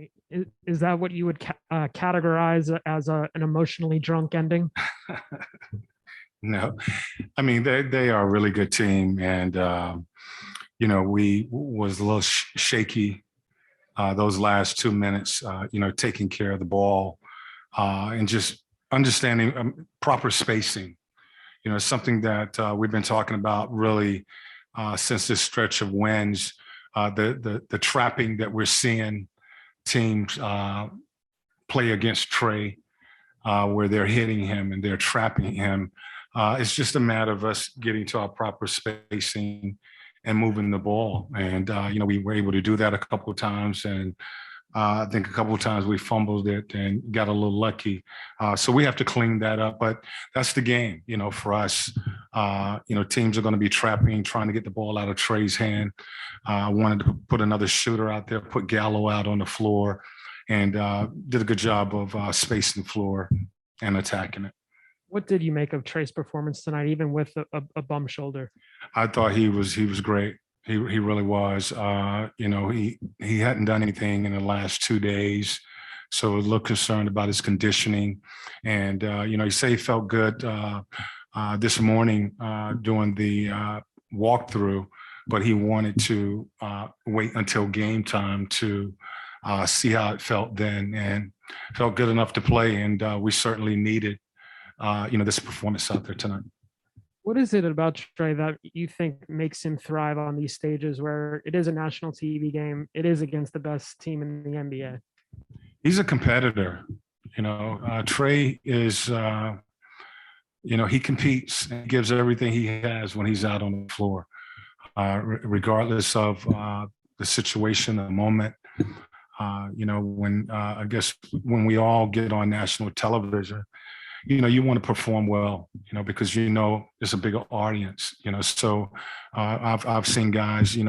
Nate. Is that what you would categorize as an emotionally drunk ending? No, I mean they are a really good team, and we was a little shaky those last 2 minutes. Taking care of the ball and just understanding proper spacing. It's something that we've been talking about really since this stretch of wins. The trapping that we're seeing teams play against Trae, where they're hitting him and they're trapping him. It's just a matter of us getting to our proper spacing and moving the ball. And, we were able to do that a couple of times. And I think a couple of times we fumbled it and got a little lucky. So we have to clean that up. But that's the game, for us. Teams are going to be trapping, trying to get the ball out of Trae's hand. I wanted to put another shooter out there, put Gallo out on the floor, and did a good job of spacing the floor and attacking it. What did you make of Trae's performance tonight, even with a bum shoulder? I thought he was great. He really was. He hadn't done anything in the last 2 days, so a little concerned about his conditioning. And he said he felt good this morning doing the walkthrough, but he wanted to wait until game time to see how it felt then, and felt good enough to play. And we certainly needed this performance out there tonight. What is it about Trae that you think makes him thrive on these stages where it is a national TV game, it is against the best team in the NBA? He's a competitor. Trae is, he competes and gives everything he has when he's out on the floor, regardless of the situation, the moment. When we all get on national television, you want to perform well, because it's a bigger audience, So I've seen guys, in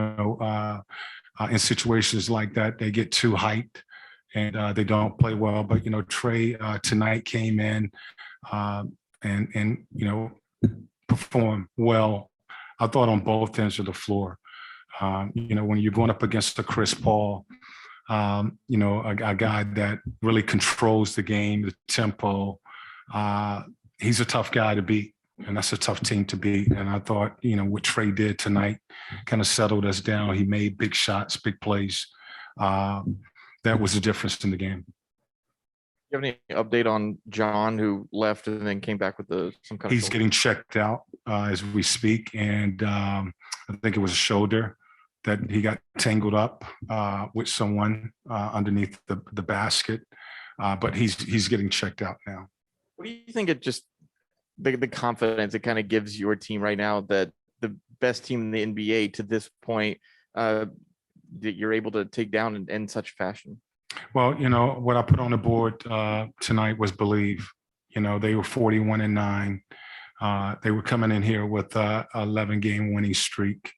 situations like that, they get too hyped and they don't play well. But Trae tonight came in and performed well. I thought on both ends of the floor. When you're going up against a Chris Paul, a guy that really controls the game, the tempo. He's a tough guy to beat, and that's a tough team to beat. And I thought, what Trae did tonight kind of settled us down. He made big shots, big plays. That was the difference in the game. You have any update on John, who left and then came back with some kind of? He's getting checked out as we speak, and I think it was a shoulder that he got tangled up with someone underneath the basket. But he's getting checked out now. What do you think the confidence it kind of gives your team right now that the best team in the NBA to this point that you're able to take down in such fashion? Well, what I put on the board tonight was believe. They were 41-9. They were coming in here with a 11-game winning streak.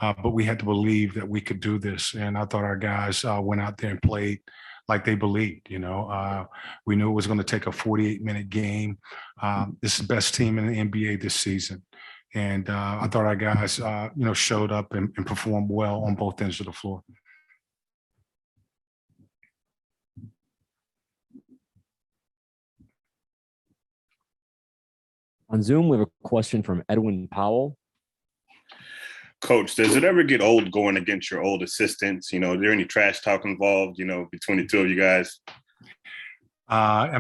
But we had to believe that we could do this. And I thought our guys went out there and played like they believed. We knew it was going to take a 48-minute game. This is the best team in the NBA this season. And I thought our guys, showed up and performed well on both ends of the floor. On Zoom, we have a question from Edwin Powell. Coach, does it ever get old going against your old assistants? Is there any trash talk involved, between the two of you guys? I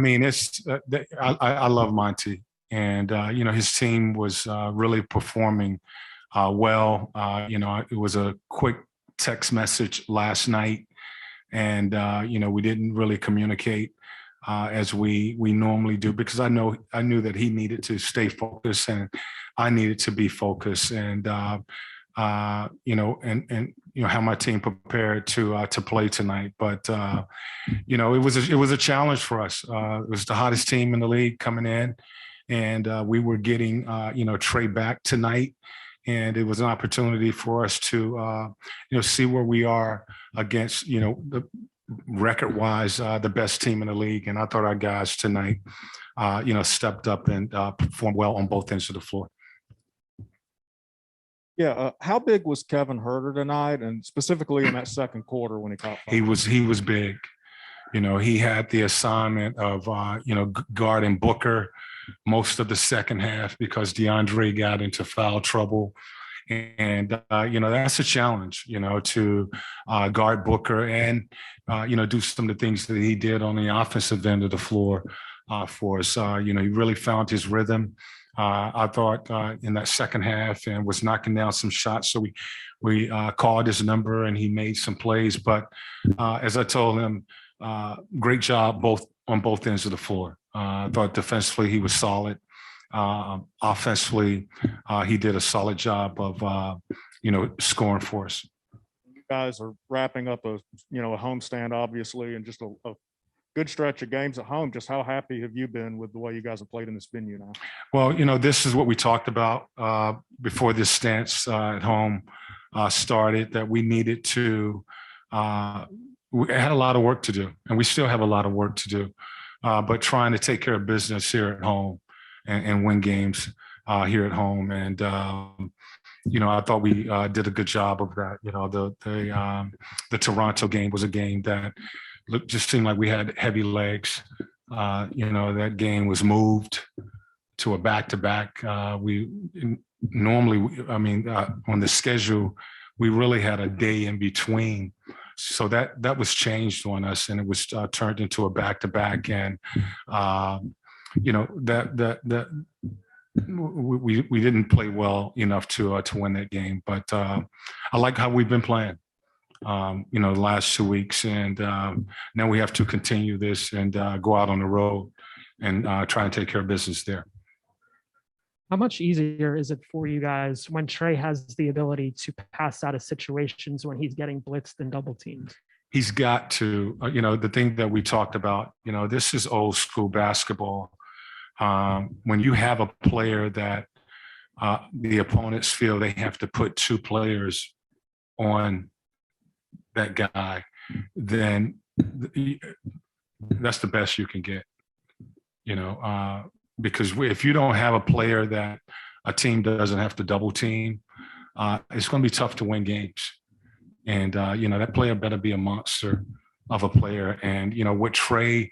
love Monty, and, his team was really performing well. It was a quick text message last night, and, we didn't really communicate as we normally do, because I knew that he needed to stay focused and I needed to be focused, and how my team prepared to play tonight. But it was a challenge for us. It was the hottest team in the league coming in, and we were getting Trae back tonight, and it was an opportunity for us to see where we are against the record-wise the best team in the league. And I thought our guys tonight stepped up and performed well on both ends of the floor. Yeah, how big was Kevin Huerter tonight, and specifically in that second quarter when he caught fire? He was big. You know, he had the assignment of, guarding Booker most of the second half because DeAndre got into foul trouble. And, that's a challenge, to guard Booker and, do some of the things that he did on the offensive end of the floor for us. He really found his rhythm. I thought in that second half and was knocking down some shots. So we called his number and he made some plays. But as I told him, great job on both ends of the floor. I thought defensively he was solid. Offensively, he did a solid job of, scoring for us. You guys are wrapping up a homestand, obviously, and just a good stretch of games at home. Just how happy have you been with the way you guys have played in this venue now? Well, this is what we talked about before this stance at home started, that we needed to, we had a lot of work to do, and we still have a lot of work to do, but trying to take care of business here at home and win games here at home. And, I thought we did a good job of that. The Toronto game was a game that just seemed like we had heavy legs. That game was moved to a back-to-back. We normally, on the schedule, we really had a day in between. So that was changed on us, and it was turned into a back-to-back. And, we didn't play well enough to win that game. But I like how we've been playing, the last 2 weeks. And now we have to continue this and go out on the road and try and take care of business there. How much easier is it for you guys when Trae has the ability to pass out of situations when he's getting blitzed and double teamed? He's got to, the thing that we talked about, this is old school basketball. When you have a player that the opponents feel they have to put two players on that guy, then that's the best you can get, because if you don't have a player that a team doesn't have to double team, it's going to be tough to win games. And, that player better be a monster of a player. And, what Trae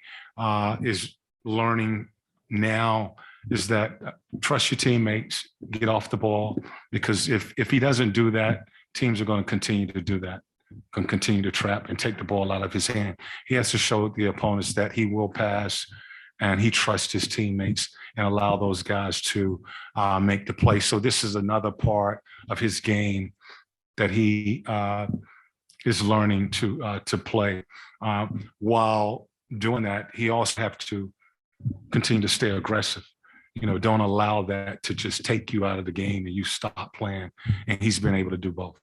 is learning now is that trust your teammates, get off the ball, because if he doesn't do that, teams are going to continue to do that, going to continue to trap and take the ball out of his hand. He has to show the opponents that he will pass and he trusts his teammates and allow those guys to make the play. So this is another part of his game that he is learning to play. While doing that, he also have to continue to stay aggressive. Don't allow that to just take you out of the game and you stop playing. And he's been able to do both.